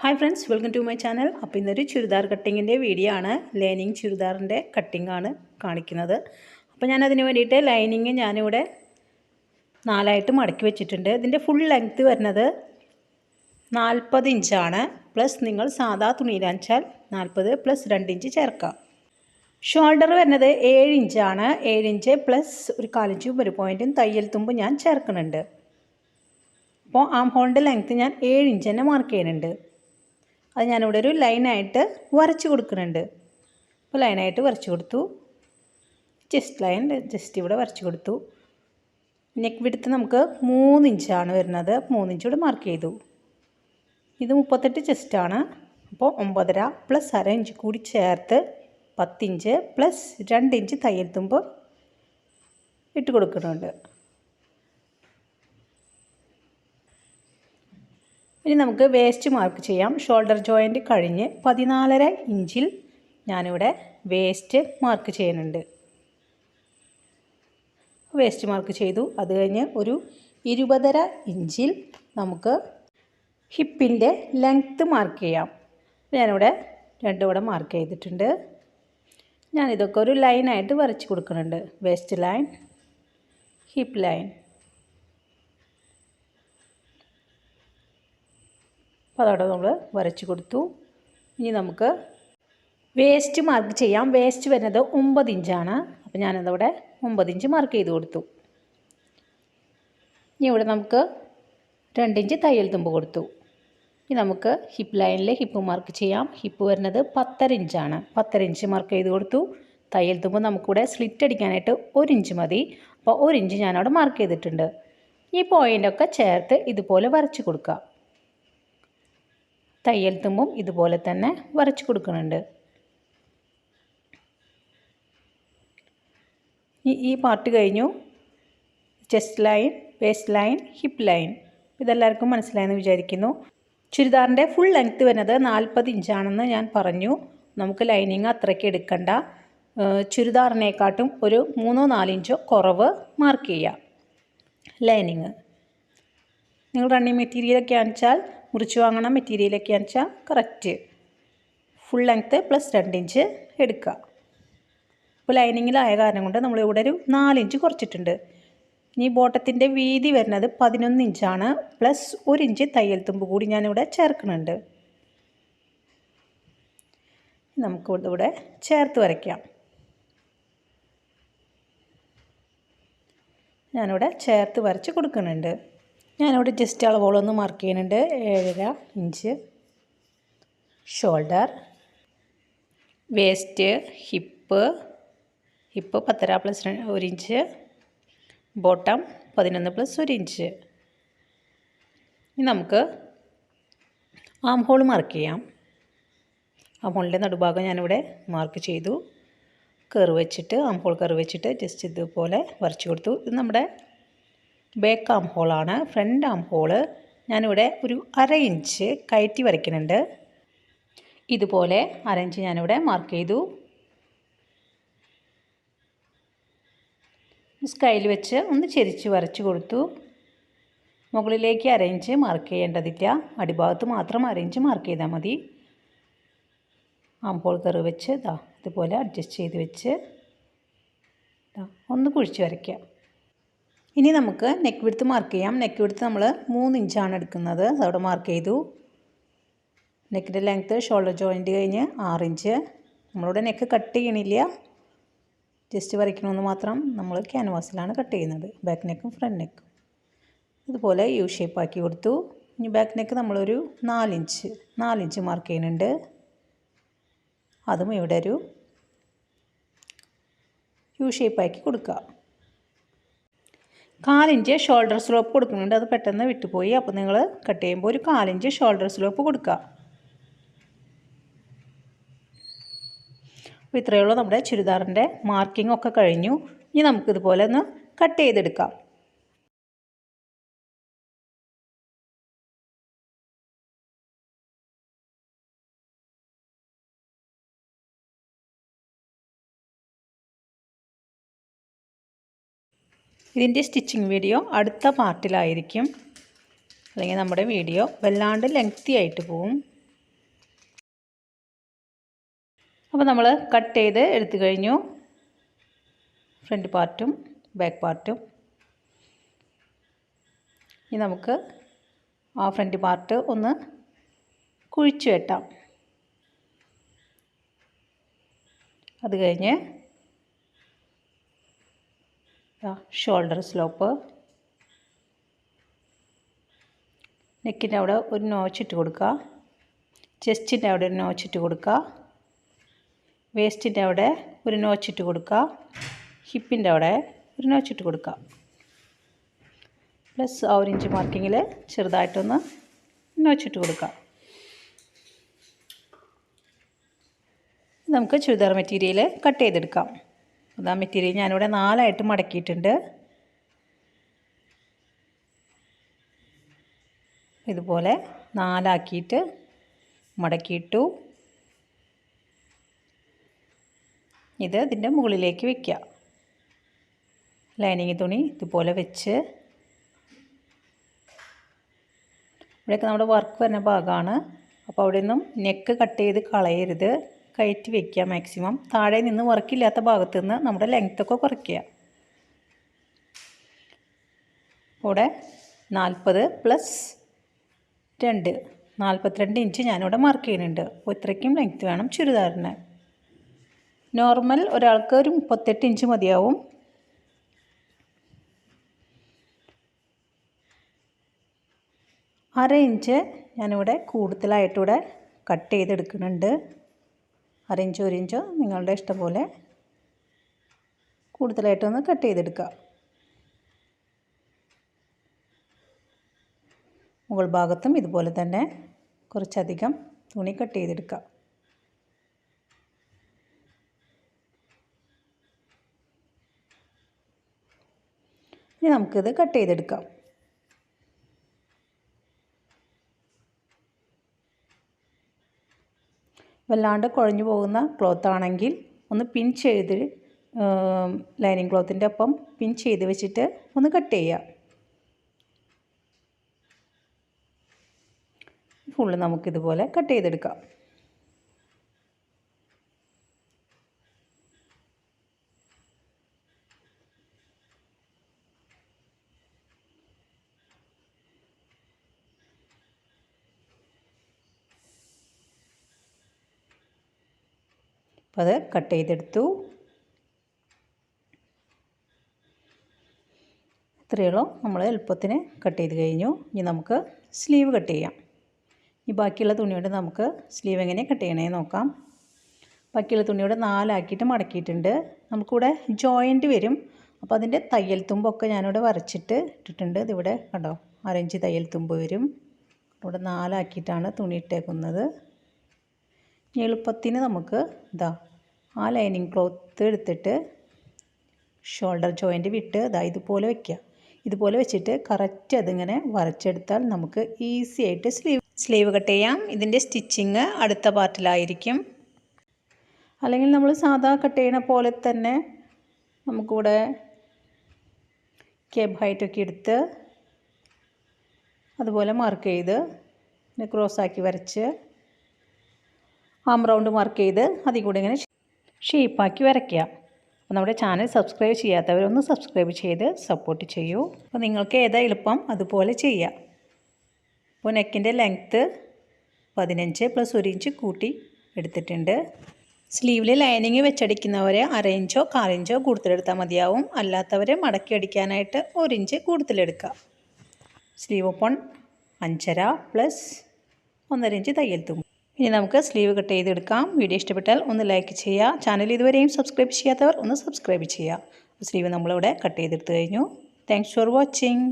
Hi friends, welcome to my channel. അപ്പോൾ ഇന്നൊരു ചുരിദാർ കട്ടിങ്ങിൻ്റെ വീഡിയോ ആണ്. ലൈനിങ് ചുരിദാറിൻ്റെ കട്ടിംഗ് ആണ് കാണിക്കുന്നത്. അപ്പോൾ ഞാനതിന് വേണ്ടിയിട്ട് ലൈനിങ് ഞാനിവിടെ 4ആയിട്ട് മടക്കി വെച്ചിട്ടുണ്ട്. ഇതിൻ്റെ ഫുൾ ലെങ്ത്ത് വരുന്നത് 40 ഇഞ്ചാണ്. പ്ലസ് നിങ്ങൾ സാധാ തുണിയിലാച്ചാൽ 40 പ്ലസ് 2 ഇഞ്ച് ചേർക്കാം. ഷോൾഡർ വരുന്നത് 7 ഇഞ്ചാണ്. 7 ഇഞ്ച് പ്ലസ് ഒരു 1/4 ഇഞ്ചും 1 പോയിൻറ്റും തയ്യൽ തുമ്പ് ഞാൻ ചേർക്കുന്നുണ്ട്. അപ്പോൾ ആം ഹോളിൻ്റെ ലെങ്ത്ത് ഞാൻ 7 ഇഞ്ച് തന്നെ മാർക്ക് ചെയ്യുന്നുണ്ട്. അത് ഞാനിവിടെ ഒരു ലൈനായിട്ട് വരച്ച് കൊടുക്കുന്നുണ്ട്. അപ്പോൾ ലൈനായിട്ട് വരച്ച് കൊടുത്തു. ചെസ്റ്റ് ലൈൻ ജസ്റ്റ് ഇവിടെ വരച്ച് കൊടുത്തു. നെക്ക് വിഡ്ത്ത് നമുക്ക് 3 ഇഞ്ചാണ് വരുന്നത്. 3 ഇഞ്ച് ഇവിടെ മാർക്ക് ചെയ്തു. ഇത് 38 ചെസ്റ്റാണ്. അപ്പോൾ 9.5 പ്ലസ് 1/2 ഇഞ്ച് കൂടി ചേർത്ത് 10 ഇഞ്ച് പ്ലസ് 2 ഇഞ്ച് തയ്യൽ തുമ്പ് ഇട്ട് കൊടുക്കുന്നുണ്ട്. ഇനി നമുക്ക് വേസ്റ്റ് മാർക്ക് ചെയ്യാം. ഷോൾഡർ ജോയിൻറ്റ് കഴിഞ്ഞ് 14.5 ഇഞ്ചിൽ ഞാനിവിടെ വേസ്റ്റ് മാർക്ക് ചെയ്യുന്നുണ്ട്. വേസ്റ്റ് മാർക്ക് ചെയ്തു. അത് കഴിഞ്ഞ് ഒരു 20.5 ഇഞ്ചിൽ നമുക്ക് ഹിപ്പിൻ്റെ ലെങ്ത്ത് മാർക്ക് ചെയ്യാം. ഞാനിവിടെ 2 ഇവിടെ മാർക്ക് ചെയ്തിട്ടുണ്ട്. ഞാനിതൊക്കെ ഒരു ലൈനായിട്ട് വരച്ച് കൊടുക്കുന്നുണ്ട്. Waste line, hip line. അപ്പോൾ അതോടെ നമ്മൾ വരച്ച് കൊടുത്തു. ഇനി നമുക്ക് വേസ്റ്റ് മാർക്ക് ചെയ്യാം. വേസ്റ്റ് വരുന്നത് 9 ഇഞ്ചാണ്. അപ്പോൾ ഞാനതവിടെ 9 ഇഞ്ച് മാർക്ക് ചെയ്ത് കൊടുത്തു. ഇനി ഇവിടെ നമുക്ക് 2 ഇഞ്ച് തയ്യൽ തുമ്പ് കൊടുത്തു. ഇനി നമുക്ക് ഹിപ്പ് ലൈനിൽ ഹിപ്പ് മാർക്ക് ചെയ്യാം. ഹിപ്പ് വരുന്നത് 10.5 ഇഞ്ചാണ്. 10.5 ഇഞ്ച് മാർക്ക് ചെയ്ത് കൊടുത്തു. തയ്യൽ തുമ്പ് നമുക്കിവിടെ സ്ലിറ്റ് അടിക്കാനായിട്ട് 1 ഇഞ്ച് മതി. അപ്പോൾ 1 ഇഞ്ച് ഞാനവിടെ മാർക്ക് ചെയ്തിട്ടുണ്ട്. ഈ പോയിൻ്റൊക്കെ ചേർത്ത് ഇതുപോലെ വരച്ച് കൊടുക്കുക. തയ്യൽ തുമ്പും ഇതുപോലെ തന്നെ വരച്ച് കൊടുക്കുന്നുണ്ട്. ഈ പാർട്ട് കഴിഞ്ഞു. Chest line, waste line, hip line. ഇതെല്ലാവർക്കും മനസ്സിലായെന്ന് വിചാരിക്കുന്നു. ചുരിദാറിൻ്റെ ഫുൾ ലെങ്ത്ത് വരുന്നത് 40 ഇഞ്ചാണെന്ന് ഞാൻ പറഞ്ഞു. നമുക്ക് ലൈനിങ് അത്രയ്ക്ക് എടുക്കണ്ട. ചുരിദാറിനെക്കാട്ടും ഒരു 3-4 ഇഞ്ചോ കുറവ് മാർക്ക് ചെയ്യാം ലൈനിങ്. നിങ്ങൾ റണ്ണിങ് മെറ്റീരിയലൊക്കെ ആണെച്ചാൽ മുറിച്ച് വാങ്ങണ മെറ്റീരിയലൊക്കെ ആണെച്ചാൽ correct full length plus 2 inch എടുക്കുക. ഇപ്പോൾ ലൈനിങ്ങിലായ കാരണം കൊണ്ട് നമ്മളിവിടെ ഒരു 4 ഇഞ്ച് കുറച്ചിട്ടുണ്ട്. ഇനി ബോട്ടത്തിൻ്റെ വീതി വരുന്നത് 11 ഇഞ്ചാണ്. പ്ലസ് 1 ഇഞ്ച് തയ്യൽ തുമ്പ് കൂടി ഞാനിവിടെ ചേർക്കുന്നുണ്ട്. നമുക്കിവിടെ ചേർത്ത് വരയ്ക്കാം. ഞാനിവിടെ ചേർത്ത് വരച്ച് കൊടുക്കുന്നുണ്ട്. ഞാനിവിടെ ജസ്റ്റ് അളവുകളൊന്ന് മാർക്ക് ചെയ്യുന്നുണ്ട്. 7.5 inch shoulder, waste, hip 10.5 plus 1 inch, bottom 11 plus 1 inch. ഇനി നമുക്ക് ആം ഹോൾ മാർക്ക് ചെയ്യാം. ആം ഹോളിൻ്റെ നടുഭാഗം ഞാനിവിടെ മാർക്ക് ചെയ്തു. കർവ് വെച്ചിട്ട് ആം ഹോൾ കർവ് വെച്ചിട്ട് ജസ്റ്റ് ഇതുപോലെ വരച്ച് കൊടുത്തു. ഇത് നമ്മുടെ ബാക്ക് ആം ഹോളാണ്. ഫ്രണ്ട് ആം ഹോള് ഞാനിവിടെ ഒരു 1/2 ഇഞ്ച് കയറ്റി വരയ്ക്കുന്നുണ്ട്. ഇതുപോലെ 1/2 ഇഞ്ച് ഞാനിവിടെ മാർക്ക് ചെയ്തു. സ്കെയിൽ വെച്ച് ഒന്ന് ചെരിച്ച് വരച്ച് കൊടുത്തു. മുകളിലേക്ക് 1/2 ഇഞ്ച് മാർക്ക് ചെയ്യേണ്ടതില്ല. അടിഭാഗത്ത് മാത്രം 1/2 ഇഞ്ച് മാർക്ക് ചെയ്താൽ മതി. ആം ഹോൾ കർവ് വെച്ച് ഇതുപോലെ അഡ്ജസ്റ്റ് ചെയ്ത് വെച്ച് ഒന്ന് കുഴിച്ച് വരയ്ക്കുക. ഇനി നമുക്ക് നെക്ക് വിഡ്ത്ത് മാർക്ക് ചെയ്യാം. നെക്ക് വിഡ്ത്ത് നമ്മൾ 3 ഇഞ്ചാണ് എടുക്കുന്നത്. അതവിടെ മാർക്ക് ചെയ്തു. നെക്കിൻ്റെ ലെങ്ത്ത് ഷോൾഡർ ജോയിൻറ്റ് കഴിഞ്ഞ് 6 ഇഞ്ച്. നമ്മളിവിടെ നെക്ക് കട്ട് ചെയ്യണില്ല, ജസ്റ്റ് വരയ്ക്കണമെന്ന് മാത്രം. നമ്മൾ ക്യാൻവാസിലാണ് കട്ട് ചെയ്യുന്നത്. ബാക്ക് നെക്കും ഫ്രണ്ട് നെക്കും ഇതുപോലെ യു ഷേപ്പ് ആക്കി കൊടുത്തു. ഇനി ബാക്ക് നെക്ക് നമ്മളൊരു 4 ഇഞ്ച് മാർക്ക് ചെയ്യുന്നുണ്ട്. അതും ഇവിടെ ഒരു യു ഷേപ്പ് ആക്കി കൊടുക്കുക. 1/4 ഇഞ്ച് ഷോൾഡർ സ്ലോപ്പ് കൊടുക്കുന്നുണ്ട്. അത് പെട്ടെന്ന് വിട്ടുപോയി. അപ്പോൾ നിങ്ങൾ കട്ട് ചെയ്യുമ്പോൾ ഒരു 1/4 ഇഞ്ച് ഷോൾഡർ സ്ലോപ്പ് കൊടുക്കുക. അപ്പോൾ ഇത്രയേ ഉള്ളൂ. നമ്മുടെ ചുരിദാറിൻ്റെ മാർക്കിംഗ് ഒക്കെ കഴിഞ്ഞു. ഇനി നമുക്കിതുപോലെ ഒന്ന് കട്ട് ചെയ്തെടുക്കാം. ഇതിൻ്റെ സ്റ്റിച്ചിങ് വീഡിയോ അടുത്ത പാർട്ടിലായിരിക്കും. അല്ലെങ്കിൽ നമ്മുടെ വീഡിയോ വല്ലാണ്ട് ലെങ്തി ആയിട്ട് പോവും. അപ്പോൾ നമ്മൾ കട്ട് ചെയ്ത് എടുത്തു കഴിഞ്ഞു, ഫ്രണ്ട് പാർട്ടും ബാക്ക് പാർട്ടും. ഇനി നമുക്ക് ആ ഫ്രണ്ട് പാർട്ട് ഒന്ന് കുഴിച്ചു വെട്ടാം. അത് കഴിഞ്ഞ് ഷോൾഡർ സ്ലോപ്പ്, നെക്കിൻ്റെ അവിടെ ഒരു നോച്ചിട്ട് കൊടുക്കുക, ചെസ്റ്റിൻ്റെ അവിടെ ഒരു നോച്ചിട്ട് കൊടുക്കുക, വേസ്റ്റിൻ്റെ അവിടെ ഒരു നോച്ചിട്ട് കൊടുക്കുക, ഹിപ്പിൻ്റെ അവിടെ ഒരു നോച്ചിട്ട് കൊടുക്കുക. പ്ലസ് ആ 1 ഇഞ്ച് മാർക്കിങ്ങിൽ ചെറുതായിട്ടൊന്ന് നോച്ചിട്ട് കൊടുക്കുക. നമുക്ക് ചുരിദാർ മെറ്റീരിയൽ കട്ട് ചെയ്തെടുക്കാം. അതാ മെറ്റീരിയൽ ഞാനിവിടെ 4 ആയിട്ട് മടക്കിയിട്ടുണ്ട്. ഇതുപോലെ 4 ആക്കിയിട്ട് മടക്കിയിട്ടു. ഇത് ഇതിൻ്റെ മുകളിലേക്ക് വയ്ക്കുക. ലൈനിങ് തുണി ഇതുപോലെ വെച്ച്, ഇവിടെയൊക്കെ നമ്മുടെ വർക്ക് വരുന്ന ഭാഗമാണ്. അപ്പോൾ അവിടെ നിന്നും നെക്ക് കട്ട് ചെയ്ത് കളയരുത്, കയറ്റി വയ്ക്കുക മാക്സിമം. താഴെ നിന്ന് വർക്കില്ലാത്ത ഭാഗത്ത് നിന്ന് നമ്മുടെ ലെങ്ത്തൊക്കെ കുറയ്ക്കുക. ഇവിടെ 40 പ്ലസ് 2 42 ഇഞ്ച് ഞാനിവിടെ മാർക്ക് ചെയ്യുന്നുണ്ട്. അപ്പോൾ ഇത്രയ്ക്കും ലെങ്ത്ത് വേണം ചുരിദാറിന്. നോർമൽ ഒരാൾക്ക് ഒരു 38 ഇഞ്ച് മതിയാവും. അര ഇഞ്ച് ഞാനിവിടെ കൂടുതലായിട്ടിവിടെ കട്ട് ചെയ്തെടുക്കുന്നുണ്ട്. 1 ഇഞ്ചോ 1 ഇഞ്ചോ നിങ്ങളുടെ ഇഷ്ടം പോലെ കൂടുതലായിട്ടൊന്ന് കട്ട് ചെയ്തെടുക്കുക. മുകൾ ഭാഗത്തും ഇതുപോലെ തന്നെ കുറച്ചധികം തുണി കട്ട് ചെയ്തെടുക്കുക. ഇനി നമുക്കിത് കട്ട് ചെയ്തെടുക്കാം. വല്ലാണ്ട് കുഴഞ്ഞു പോകുന്ന ക്ലോത്ത് ആണെങ്കിൽ ഒന്ന് പിൻ ചെയ്ത് ലൈനിങ് ക്ലോത്തിൻ്റെ ഒപ്പം പിൻ ചെയ്ത് വെച്ചിട്ട് ഒന്ന് കട്ട് ചെയ്യുക. ഫുള്ള് നമുക്കിതുപോലെ കട്ട് ചെയ്തെടുക്കാം. അപ്പോൾ അത് കട്ട് ചെയ്തെടുത്തു. ഇത്രയുള്ളൂ, നമ്മൾ എളുപ്പത്തിന് കട്ട് ചെയ്ത് കഴിഞ്ഞു. ഇനി നമുക്ക് സ്ലീവ് കട്ട് ചെയ്യാം. ഈ ബാക്കിയുള്ള തുണിയോട് നമുക്ക് സ്ലീവ് എങ്ങനെ കട്ട് ചെയ്യണമെന്ന് നോക്കാം. ബാക്കിയുള്ള തുണിയോട് 4 ആക്കിയിട്ട് മടക്കിയിട്ടുണ്ട്. നമുക്കിവിടെ ജോയിൻറ്റ് വരും. അപ്പോൾ അതിൻ്റെ തയ്യൽ തുമ്പൊക്കെ ഞാനിവിടെ വരച്ചിട്ട് ഇട്ടിട്ടുണ്ട്. ഇതിവിടെ കണ്ടോ, 1 ഇഞ്ച് തയ്യൽ തുമ്പ് വരും. ഇവിടെ 4 ആക്കിയിട്ടാണ് തുണി ഇട്ടേക്കുന്നത്. എളുപ്പത്തിന് നമുക്ക് ആ ലൈനിങ് ക്ലോത്ത് എടുത്തിട്ട് ഷോൾഡർ ജോയിൻറ്റ് വിട്ട് ഇതുപോലെ വയ്ക്കുക. ഇതുപോലെ വെച്ചിട്ട് കറക്റ്റ് അതിങ്ങനെ വരച്ചെടുത്താൽ നമുക്ക് ഈസി ആയിട്ട് സ്ലീവ് കട്ട് ചെയ്യാം. ഇതിൻ്റെ സ്റ്റിച്ചിങ് അടുത്ത പാർട്ടിലായിരിക്കും. അല്ലെങ്കിൽ നമ്മൾ സാധാ കട്ട് ചെയ്യണ പോലെ തന്നെ നമുക്കിവിടെ കേബ് ഹൈറ്റൊക്കെ എടുത്ത് അതുപോലെ മാർക്ക് ചെയ്ത് ക്രോസാക്കി വരച്ച് ആം റൗണ്ട് മാർക്ക് ചെയ്ത് അതിൽ കൂടെ ഇങ്ങനെ ഷേപ്പാക്കി വരയ്ക്കുക. അപ്പോൾ നമ്മുടെ ചാനൽ സബ്സ്ക്രൈബ് ചെയ്യാത്തവരൊന്ന് സബ്സ്ക്രൈബ് ചെയ്ത് സപ്പോർട്ട് ചെയ്യൂ. അപ്പോൾ നിങ്ങൾക്ക് ഏതാ എളുപ്പം അതുപോലെ ചെയ്യുക. അപ്പോൾ നെക്കിൻ്റെ ലെങ്ത്ത് 15 പ്ലസ് 1 ഇഞ്ച് കൂട്ടി എടുത്തിട്ടുണ്ട്. സ്ലീവിൽ ലൈനിങ് വെച്ചടിക്കുന്നവരെ 1/2 ഇഞ്ചോ 1/4 ഇഞ്ചോ കൂടുതലെടുത്താൽ മതിയാവും. അല്ലാത്തവരെ മടക്കി അടിക്കാനായിട്ട് 1 ഇഞ്ച് കൂടുതലെടുക്കുക. സ്ലീവ് ഓപ്പൺ 5.5 പ്ലസ് 1.5 ഇഞ്ച് തയ്യൽ തുമ്പ്. ഇനി നമുക്ക് സ്ലീവ് കട്ട് ചെയ്തെടുക്കാം. വീഡിയോ ഇഷ്ടപ്പെട്ടാൽ ഒന്ന് ലൈക്ക് ചെയ്യുക. ചാനൽ ഇതുവരെയും സബ്സ്ക്രൈബ് ചെയ്യാത്തവർ ഒന്ന് സബ്സ്ക്രൈബ് ചെയ്യുക. സ്ലീവ് നമ്മളിവിടെ കട്ട് ചെയ്തെടുത്ത് കഴിഞ്ഞു. Thanks for watching.